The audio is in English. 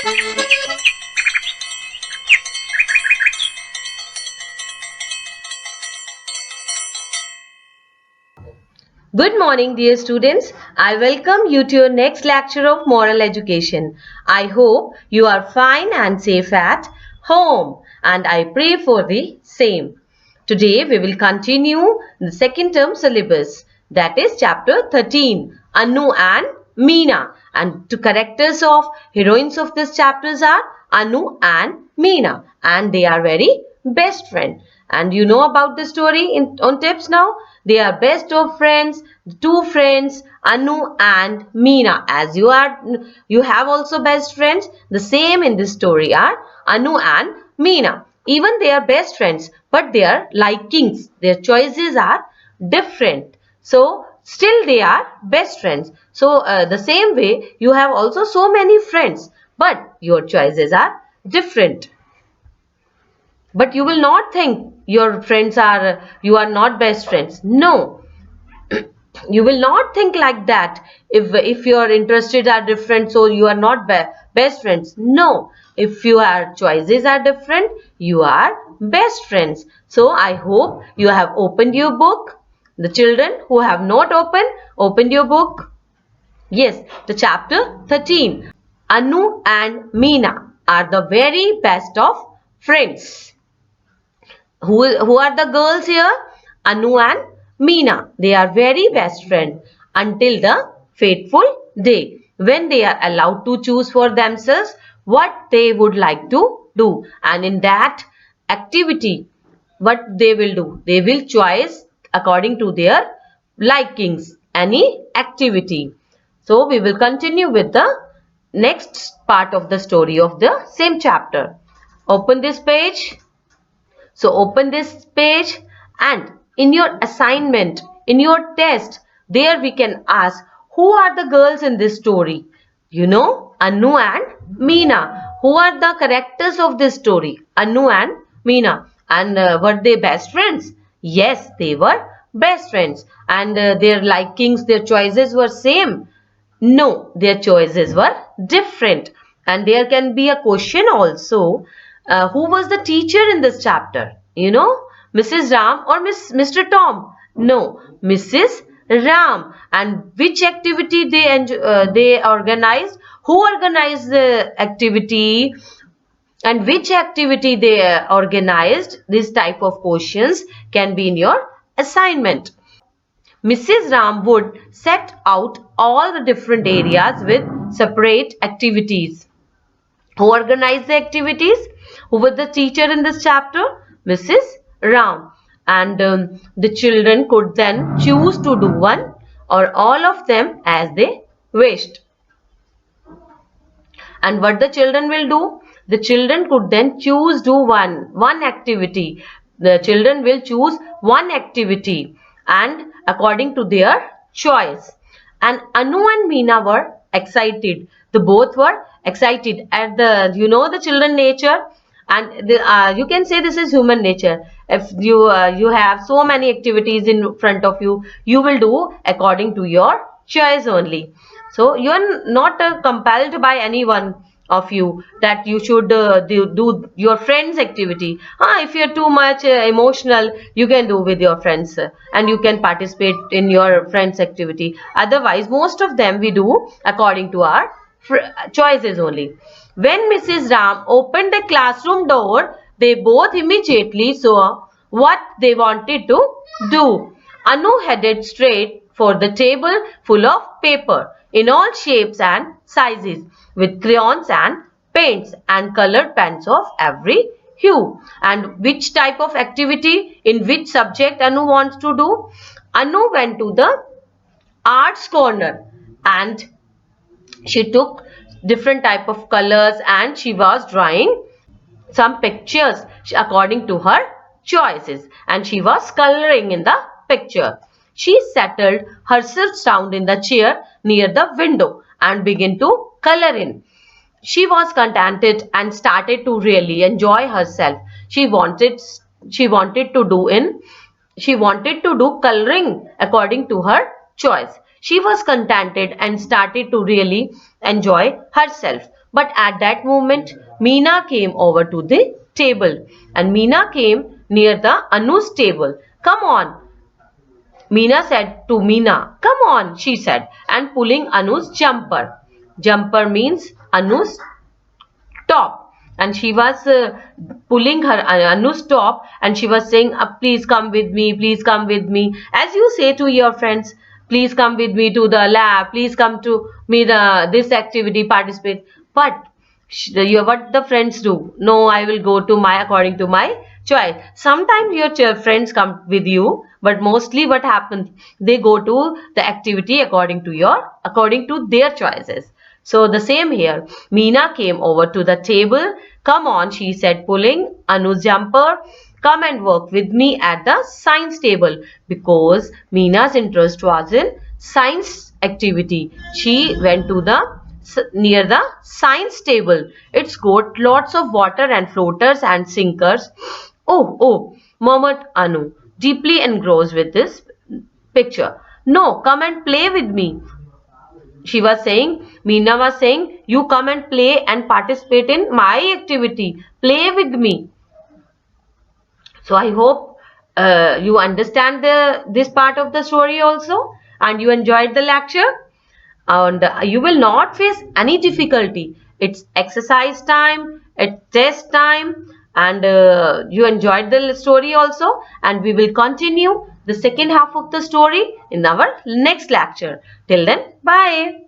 Good morning, dear students. I welcome you to your next lecture of moral education. I hope you are fine and safe at home, and I pray for the same. Today we will continue the second term syllabus, that is chapter 13, Anu and Meena. And the characters of heroines of this chapters are Anu and Meena, and they are very best friends. And you know about the story on tips now. They are best of friends, two friends, Anu and Meena. As you have also best friends. The same in this story are Anu and Meena. Even they are best friends, but their likings, their choices are different. So still they are best friends. So the same way you have also so many friends, but your choices are different. But you will not think your friends are, you are not best friends. No, you will not think like that. If your interests are different, so you are not best friends. No, if your choices are different, you are best friends. So I hope you have opened your book. The children who have not opened your book. Yes, the chapter 13. Anu and Meena are the very best of friends. Who are the girls here? Anu and Meena. They are very best friends until the fateful day when they are allowed to choose for themselves what they would like to do. And in that activity, what they will do? They will choose according to their likings any activity. So we will continue with the next part of the story of the same chapter. Open this page. So open this page, and in your assignment, in your test, there we can ask who are the girls in this story? You know, Anu and Meena. Who are the characters of this story? Anu and Meena. And were they best friends? Yes, they were best friends. And their likings, their choices were same. No, their choices were different. And there can be a question also. Who was the teacher in this chapter? You know, Mrs. Ram or Mr. Tom? No, Mrs. Ram. And which activity they organized? Who organized the activity? And which activity they organized? This type of questions can be in your assignment. Mrs. Ram would set out all the different areas with separate activities. Who organized the activities? Who was the teacher in this chapter? Mrs. Ram. And the children could then choose to do one or all of them as they wished. And what the children will do? The children could then choose do one activity. The children will choose one activity and according to their choice. And Anu and Meena were excited. The both were excited at the, you know, the children nature, and you can say this is human nature. If you have so many activities in front of you, you will do according to your choice only. So you are not compelled by anyone of you that you should do your friends activity. If you are too much emotional, you can do with your friends and you can participate in your friends activity. Otherwise, most of them we do according to our choices only. When Mrs. Ram opened the classroom door, they both immediately saw what they wanted to do. Anu headed straight for the table full of paper in all shapes and sizes, with crayons and paints and colored pens of every hue. And which type of activity in which subject Anu wants to do? Anu went to the arts corner and she took different type of colors and she was drawing some pictures according to her choices, and she was coloring in the picture. She settled herself down in the chair near the window and began to color in. She was contented and started to really enjoy herself. She wanted to do coloring according to her choice. She was contented and started to really enjoy herself. But at that moment, Meena came over to the table and Meena came near the Anu's table. Come on, Meena said to Meena. Come on, she said, and pulling Anu's jumper. Jumper means Anu's top, and she was pulling her Anu's top, and she was saying, please come with me, please come with me, as you say to your friends, please come with me to the lab, please come to me this activity, participate. But what the friends do? No, I will go to my according to my choice. Sometimes your friends come with you, but mostly what happens, they go to the activity according to their choices. So the same here. Meena came over to the table. Come on, she said, pulling Anu's jumper. Come and work with me at the science table, because Meena's interest was in science activity. She went to the near the science table. It's got lots of water and floaters and sinkers. Oh, murmured Anu, deeply engrossed with this picture. No, come and play with me. She was saying, Meena was saying, you come and play and participate in my activity. Play with me. So I hope you understand this part of the story also, and you enjoyed the lecture, and you will not face any difficulty. It's exercise time, it's test time, and you enjoyed the story also, and we will continue the second half of the story in our next lecture. Till then, bye.